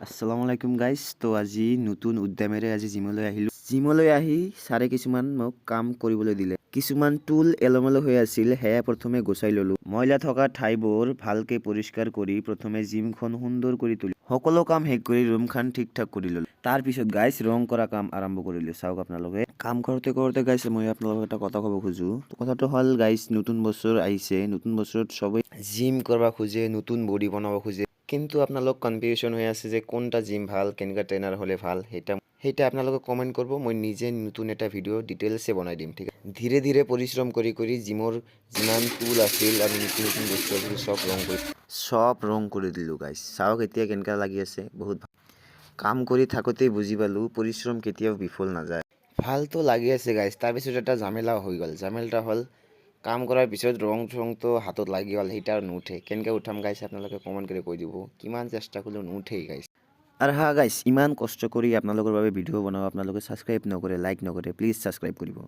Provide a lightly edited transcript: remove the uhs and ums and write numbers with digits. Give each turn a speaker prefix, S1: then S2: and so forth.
S1: আসসালামু আলাইকুম গাইজ। তো আজি নতুন উদ্যমেৰে আজি জিমলৈ আহিলোঁ। জিমলৈ আহি ছাৰে কিছুমান মোক কাম কৰিবলৈ দিলে। কিছুমান টুল এলোমেলো হৈ আছিল, সেয়া প্ৰথমে গুচাই ল'লোঁ। ময়লা থকা ঠাইবোৰ ভালকৈ পৰিষ্কাৰ কৰি প্ৰথমে জিমখন সুন্দৰ কৰি তুলি সকলো কাম শেষ কৰি ৰুমখন ঠিক ঠাক কৰি ল'লোঁ। তাৰপিছত গাইজ ৰং কৰা কাম আৰম্ভ কৰিলোঁ। চাওক আপোনালোকে কাম কৰোঁতে কৰোঁতে গাইজ মই আপোনালোকক এটা কথা ক'ব খোজোঁ। কথাটো হ'ল গাইজ, নতুন বছৰ আহিছে। নতুন বছৰত চবেই জিম কৰিব খোজে, নতুন বডি বনাব খোজে। কিন্তু আপোনালোক কনফিউজন হৈ আছে যে কোনটা জিম ভাল, কেনেকুৱা ট্ৰেইনাৰ হ'লে ভাল। সেইটা আপোনালোকে কমেণ্ট কৰিব। মই নিজে নতুন এটা ভিডিঅ' ডিটেইলছে বনাই দিম, ঠিক আছে। ধীৰে ধীৰে পৰিশ্ৰম কৰি জিমৰ যিমান টুল আছিল আৰু নতুন নতুন বস্তু আছিল চব ৰং কৰি দিলোঁ গাইজ। চাওক এতিয়া কেনেকুৱা লাগি আছে, বহুত ভাল। কাম কৰি থাকোঁতেই বুজি পালোঁ পৰিশ্ৰম কেতিয়াও বিফল নাযায়। ভালতো লাগি আছে গাইজ। তাৰপিছত এটা ঝামেলা হৈ গ'ল। ঝামেলাটা হ'ল কাম কৰাৰ পিছত ৰংটো হাতত লাগি গ'ল, সেইটা আৰু নুঠে। কেনেকৈ উঠাম গাইজ আপোনালোকে কমেণ্ট কৰি কৈ দিব। কিমান চেষ্টা কৰিলেও নুঠেই গাইজ। আৰু হা গাইজ, ইমান কষ্ট কৰি আপোনালোকৰ বাবে ভিডিঅ' বনাওঁ, আপোনালোকে ছাবস্ক্ৰাইব নকৰে, লাইক নকৰে। প্লিজ ছাবস্ক্ৰাইব কৰিব।